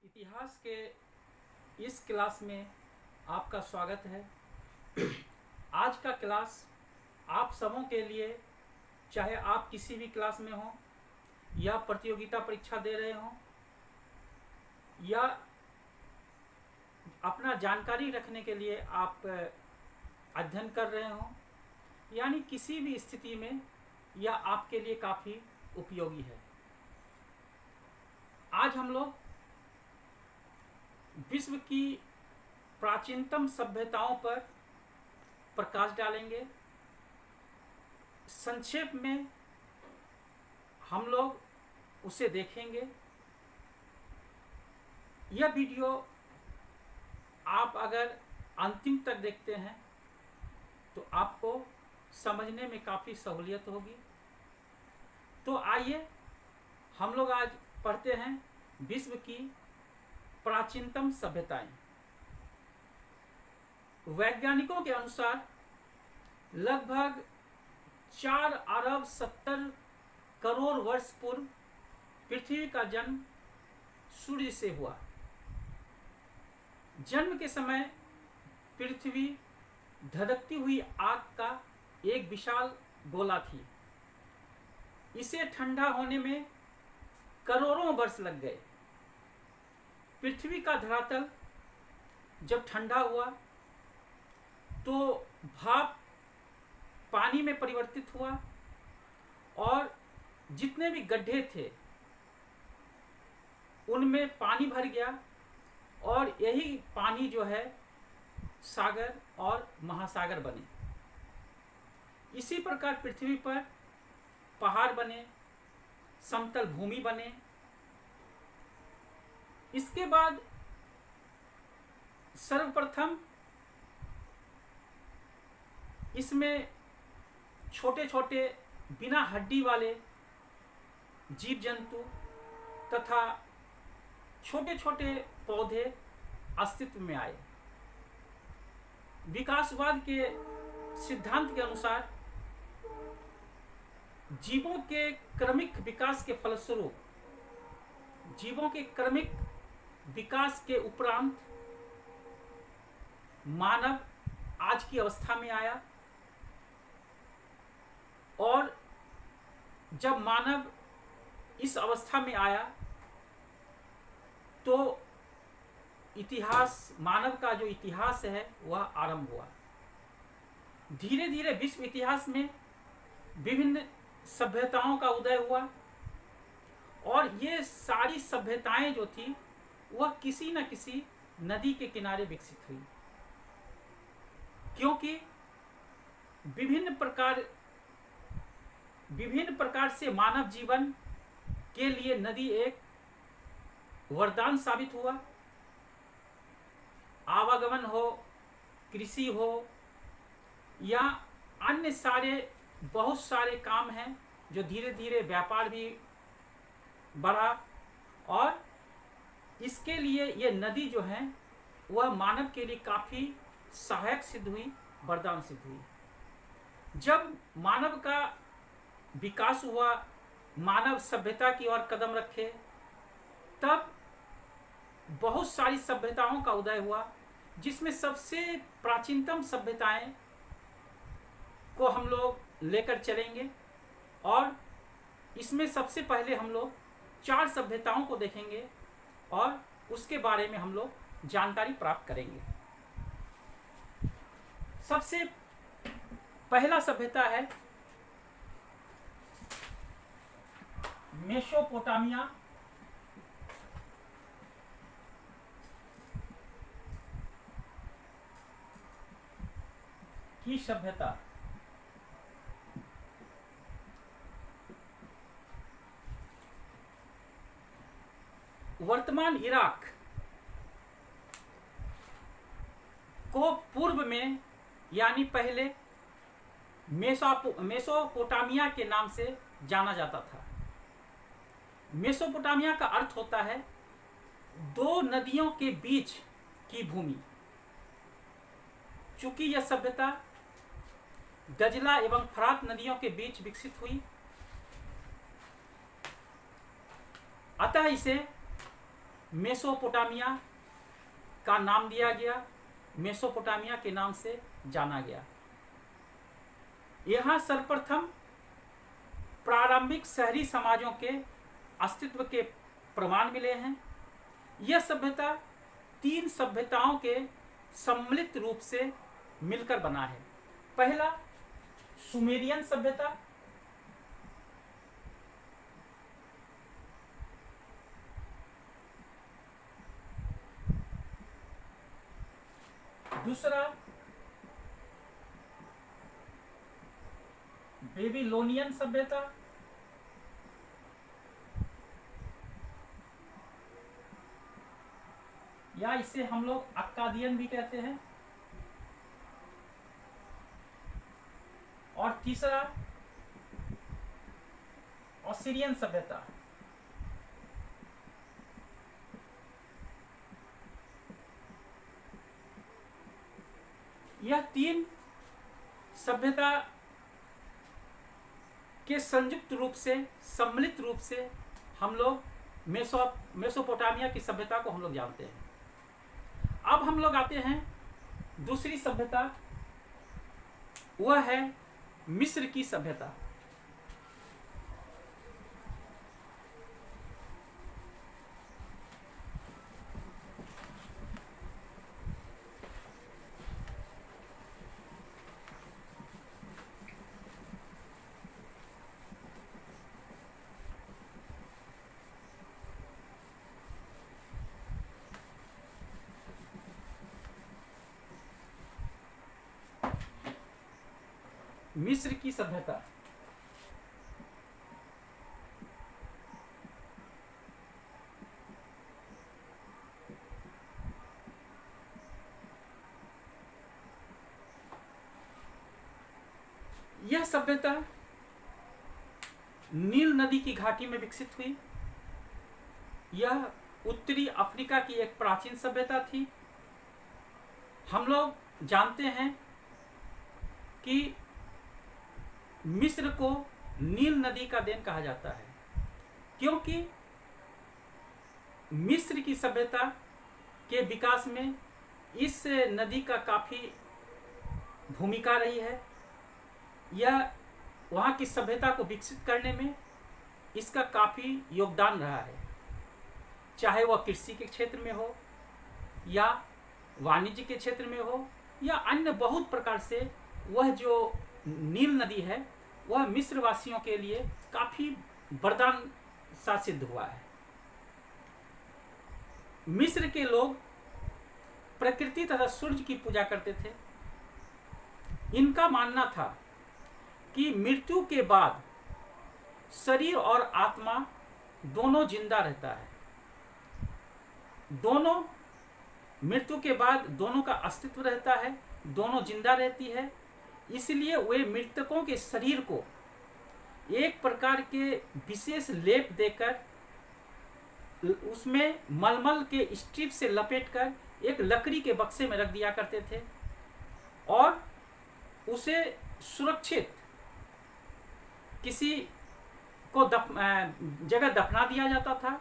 इतिहास के इस क्लास में आपका स्वागत है। आज का क्लास आप सबों के लिए, चाहे आप किसी भी क्लास में हों या प्रतियोगिता परीक्षा दे रहे हों या अपना जानकारी रखने के लिए आप अध्ययन कर रहे हों, यानी किसी भी स्थिति में यह आपके लिए काफ़ी उपयोगी है। आज हम लोग विश्व की प्राचीनतम सभ्यताओं पर प्रकाश डालेंगे। संक्षेप में हम लोग उसे देखेंगे। यह वीडियो आप अगर अंतिम तक देखते हैं तो आपको समझने में काफ़ी सहूलियत होगी। तो आइए हम लोग आज पढ़ते हैं विश्व की प्राचीनतम सभ्यताएं। वैज्ञानिकों के अनुसार लगभग 4 अरब 70 करोड़ वर्ष पूर्व पृथ्वी का जन्म सूर्य से हुआ। जन्म के समय पृथ्वी धधकती हुई आग का एक विशाल गोला थी। इसे ठंडा होने में करोड़ों वर्ष लग गए। पृथ्वी का धरातल जब ठंडा हुआ तो भाप पानी में परिवर्तित हुआ और जितने भी गड्ढे थे उनमें पानी भर गया और यही पानी जो है सागर और महासागर बने। इसी प्रकार पृथ्वी पर पहाड़ बने, समतल भूमि बने। इसके बाद सर्वप्रथम इसमें छोटे छोटे बिना हड्डी वाले जीव जंतु तथा छोटे छोटे पौधे अस्तित्व में आए। विकासवाद के सिद्धांत के अनुसार जीवों के क्रमिक विकास के फलस्वरूप, जीवों के क्रमिक विकास के उपरांत मानव आज की अवस्था में आया। और जब मानव इस अवस्था में आया तो इतिहास, मानव का जो इतिहास है वह आरंभ हुआ। धीरे धीरे विश्व इतिहास में विभिन्न सभ्यताओं का उदय हुआ और ये सारी सभ्यताएं जो थी वह किसी न किसी नदी के किनारे विकसित हुई, क्योंकि विभिन्न प्रकार से मानव जीवन के लिए नदी एक वरदान साबित हुआ। आवागमन हो, कृषि हो या अन्य बहुत सारे काम हैं जो धीरे धीरे व्यापार भी बढ़ा और इसके लिए ये नदी जो है वह मानव के लिए काफ़ी सहायक सिद्ध हुई, वरदान सिद्ध हुई। जब मानव का विकास हुआ, मानव सभ्यता की ओर कदम रखे, तब बहुत सारी सभ्यताओं का उदय हुआ, जिसमें सबसे प्राचीनतम सभ्यताएं को हम लोग लेकर चलेंगे। और इसमें सबसे पहले हम लोग 4 सभ्यताओं को देखेंगे और उसके बारे में हम लोग जानकारी प्राप्त करेंगे। सबसे पहला सभ्यता है मेसोपोटामिया की सभ्यता। वर्तमान इराक को पूर्व में यानी पहले मेसोपोटामिया के नाम से जाना जाता था। मेसोपोटामिया का अर्थ होता है 2 नदियों के बीच की भूमि। चूंकि यह सभ्यता दजला एवं फरात नदियों के बीच विकसित हुई, अतः इसे मेसोपोटामिया का नाम दिया गया, मेसोपोटामिया के नाम से जाना गया। यहाँ सर्वप्रथम प्रारंभिक शहरी समाजों के अस्तित्व के प्रमाण मिले हैं। यह सभ्यता 3 सभ्यताओं के सम्मिलित रूप से मिलकर बना है। पहला सुमेरियन सभ्यता, दूसरा बेबीलोनियन सभ्यता, या इसे हम लोग अक्कादियन भी कहते हैं, और तीसरा असीरियन सभ्यता। यह 3 सभ्यता के संयुक्त रूप से, सम्मिलित रूप से हम लोग मेसोपोटामिया की सभ्यता को हम लोग जानते हैं। अब हम लोग आते हैं दूसरी सभ्यता, वह है मिस्र की सभ्यता। मिस्र की सभ्यता यह सभ्यता नील नदी की घाटी में विकसित हुई। यह उत्तरी अफ्रीका की एक प्राचीन सभ्यता थी। हम लोग जानते हैं कि मिस्र को नील नदी का देन कहा जाता है, क्योंकि मिस्र की सभ्यता के विकास में इस नदी का काफी भूमिका रही है। यह वहाँ की सभ्यता को विकसित करने में इसका काफी योगदान रहा है, चाहे वह कृषि के क्षेत्र में हो या वाणिज्य के क्षेत्र में हो या अन्य बहुत प्रकार से। वह जो नील नदी है वह मिस्र वासियों के लिए काफी वरदान सा सिद्ध हुआ है। मिस्र के लोग प्रकृति तथा सूर्य की पूजा करते थे। इनका मानना था कि मृत्यु के बाद शरीर और आत्मा दोनों जिंदा रहता है। दोनों मृत्यु के बाद दोनों का अस्तित्व रहता है, दोनों जिंदा रहती है। इसलिए वे मृतकों के शरीर को एक प्रकार के विशेष लेप देकर उसमें मलमल के स्ट्रिप से लपेटकर एक लकड़ी के बक्से में रख दिया करते थे और उसे सुरक्षित किसी को जगह दफना दिया जाता था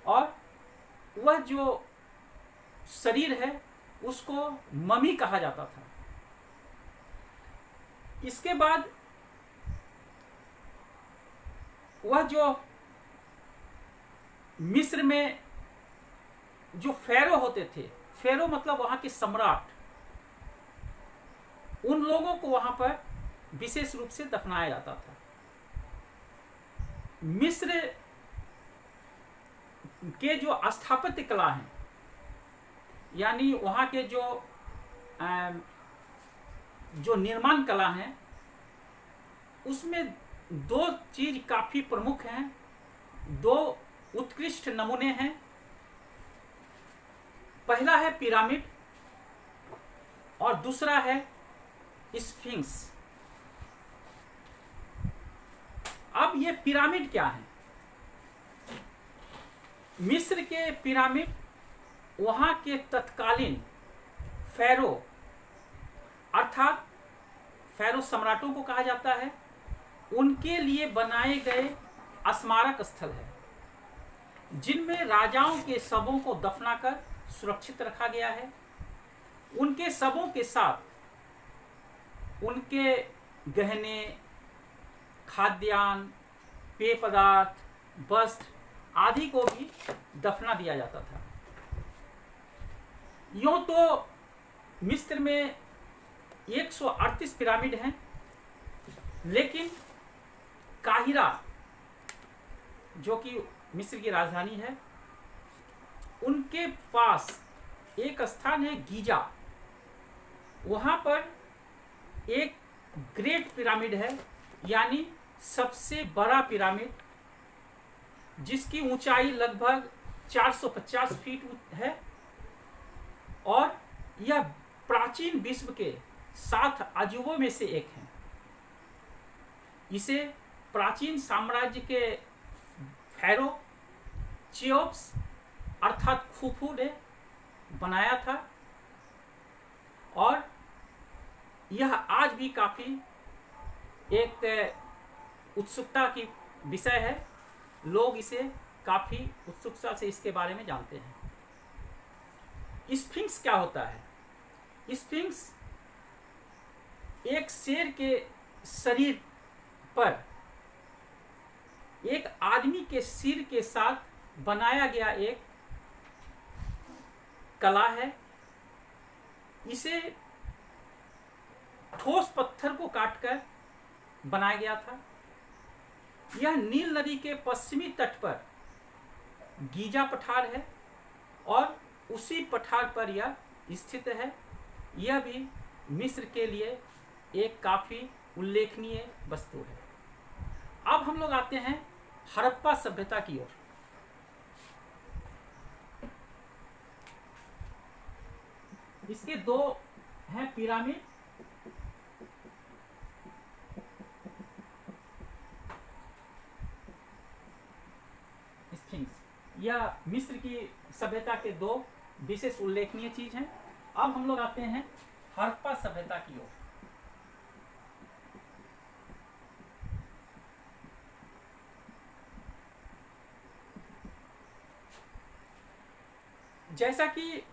और वह जो शरीर है उसको ममी कहा जाता था। इसके बाद वह जो मिस्र में जो फेरो होते थे, फेरो मतलब वहां के सम्राट, उन लोगों को वहां पर विशेष रूप से दफनाया जाता था। मिस्र के जो स्थापत्य कला हैं, यानी वहां के जो निर्माण कला है, उसमें 2 चीज काफी प्रमुख हैं, 2 उत्कृष्ट नमूने हैं। पहला है पिरामिड और दूसरा है स्फिंक्स। अब ये पिरामिड क्या है? मिस्र के पिरामिड वहां के तत्कालीन फेरो अर्थात फेरो सम्राटों को कहा जाता है, उनके लिए बनाए गए स्मारक स्थल है। जिनमें राजाओं के शवों को दफनाकर सुरक्षित रखा गया है। उनके शवों के साथ उनके गहने, खाद्यान्न, पेय पदार्थ, वस्त्र आदि को भी दफना दिया जाता था। यूं तो मिस्र में 138 पिरामिड हैं, लेकिन काहिरा जो कि मिस्र की राजधानी है, उनके पास एक स्थान है गीजा। वहां पर एक ग्रेट पिरामिड है, यानी सबसे बड़ा पिरामिड, जिसकी ऊंचाई लगभग 450 फीट है और यह प्राचीन विश्व के 7 अजूबों में से एक है। इसे प्राचीन साम्राज्य के फैरो चियोप्स अर्थात खुफू ने बनाया था और यह आज भी काफी एक उत्सुकता की विषय है। लोग इसे काफी उत्सुकता से इसके बारे में जानते हैं। स्फिंक्स क्या होता है? स्फिंक्स एक शेर के शरीर पर एक आदमी के सिर के साथ बनाया गया एक कला है। इसे ठोस पत्थर को काटकर बनाया गया था। यह नील नदी के पश्चिमी तट पर गीजा पठार है और उसी पठार पर यह स्थित है। यह भी मिस्र के लिए एक काफी उल्लेखनीय वस्तु है। अब हम लोग आते हैं हड़प्पा सभ्यता की ओर। इसके दो हैं पिरामिड, स्फिंक्स। यह मिस्र की सभ्यता के दो विशेष उल्लेखनीय चीज हैं। अब हम लोग आते हैं हड़प्पा सभ्यता की ओर। जैसा कि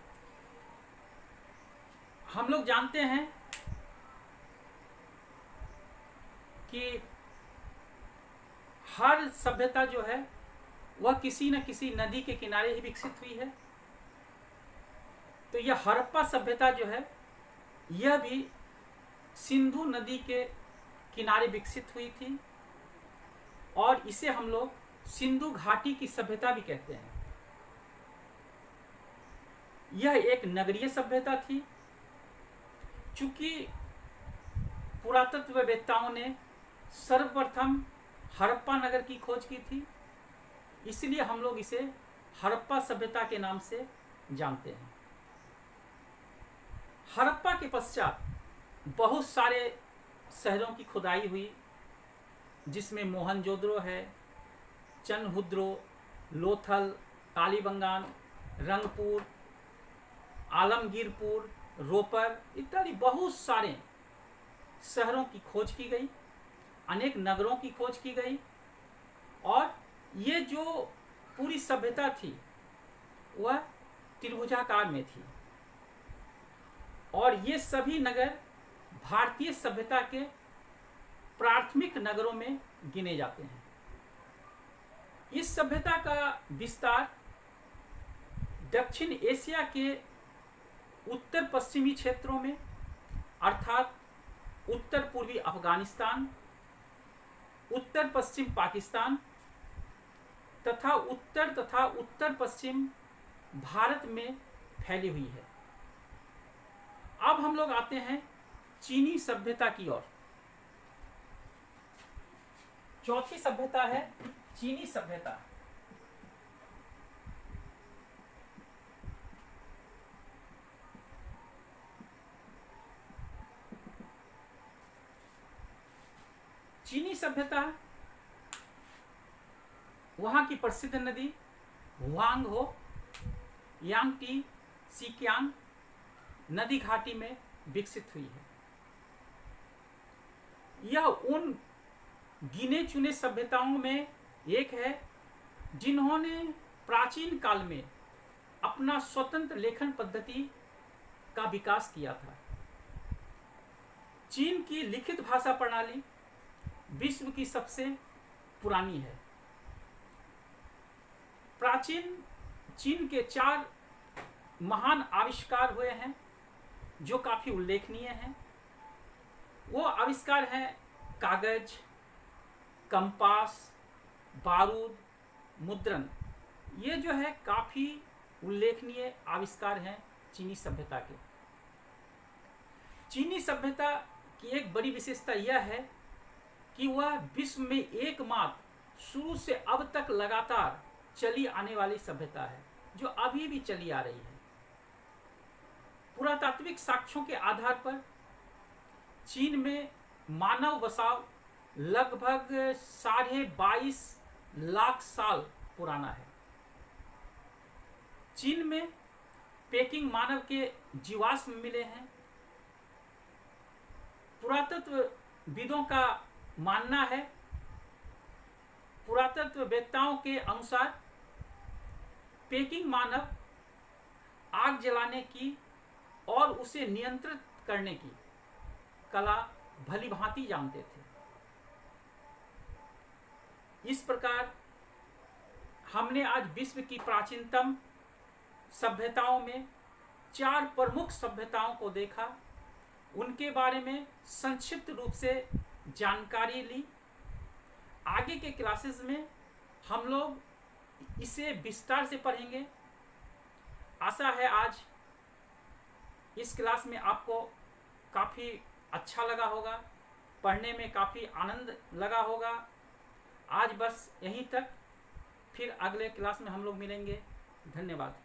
हम लोग जानते हैं कि हर सभ्यता जो है वह किसी न किसी नदी के किनारे ही विकसित हुई है। तो यह हड़प्पा सभ्यता जो है यह भी सिंधु नदी के किनारे विकसित हुई थी और इसे हम लोग सिंधु घाटी की सभ्यता भी कहते हैं। यह एक नगरीय सभ्यता थी। चूंकि पुरातत्ववेत्ताओं ने सर्वप्रथम हड़प्पा नगर की खोज की थी, इसलिए हम लोग इसे हड़प्पा सभ्यता के नाम से जानते हैं। हड़प्पा के पश्चात बहुत सारे शहरों की खुदाई हुई, जिसमें मोहनजोदड़ो है, चनहुद्रो, लोथल, कालीबंगान, रंगपुर, आलमगीरपुर, रोपर इत्यादि बहुत सारे शहरों की खोज की गई, अनेक नगरों की खोज की गई और ये जो पूरी सभ्यता थी वह त्रिभुजाकार में थी और ये सभी नगर भारतीय सभ्यता के प्राथमिक नगरों में गिने जाते हैं। इस सभ्यता का विस्तार दक्षिण एशिया के उत्तर पश्चिमी क्षेत्रों में अर्थात उत्तर पूर्वी अफगानिस्तान, उत्तर पश्चिम पाकिस्तान तथा उत्तर पश्चिम भारत में फैली हुई है। अब हम लोग आते हैं चीनी सभ्यता की ओर। चौथी सभ्यता है चीनी सभ्यता। चीनी सभ्यता वहां की प्रसिद्ध नदी हुआंग हो, यांगटी, सिकियांग नदी घाटी में विकसित हुई है। यह उन गिने चुने सभ्यताओं में एक है जिन्होंने प्राचीन काल में अपना स्वतंत्र लेखन पद्धति का विकास किया था। चीन की लिखित भाषा प्रणाली विश्व की सबसे पुरानी है। प्राचीन चीन के 4 महान आविष्कार हुए हैं जो काफी उल्लेखनीय हैं। वो आविष्कार हैं कागज, कंपास, बारूद, मुद्रण। ये जो है काफी उल्लेखनीय आविष्कार हैं चीनी सभ्यता के। चीनी सभ्यता की एक बड़ी विशेषता यह है कि वह विश्व में एकमात्र शुरू से अब तक लगातार चली आने वाली सभ्यता है जो अभी भी चली आ रही है। पुरातात्विक साक्ष्यों के आधार पर चीन में मानव बसाव लगभग 22.5 लाख साल पुराना है। चीन में पेकिंग मानव के जीवाश्म मिले हैं। पुरातत्वविदों का मानना है, पुरातत्ववेत्ताओं के अनुसार पेकिंग मानव आग जलाने की और उसे नियंत्रित करने की कला भली भांति जानते थे। इस प्रकार हमने आज विश्व की प्राचीनतम सभ्यताओं में 4 प्रमुख सभ्यताओं को देखा, उनके बारे में संक्षिप्त रूप से जानकारी ली। आगे के क्लासेस में हम लोग इसे विस्तार से पढ़ेंगे। आशा है आज इस क्लास में आपको काफ़ी अच्छा लगा होगा, पढ़ने में काफ़ी आनंद लगा होगा। आज बस यहीं तक, फिर अगले क्लास में हम लोग मिलेंगे। धन्यवाद।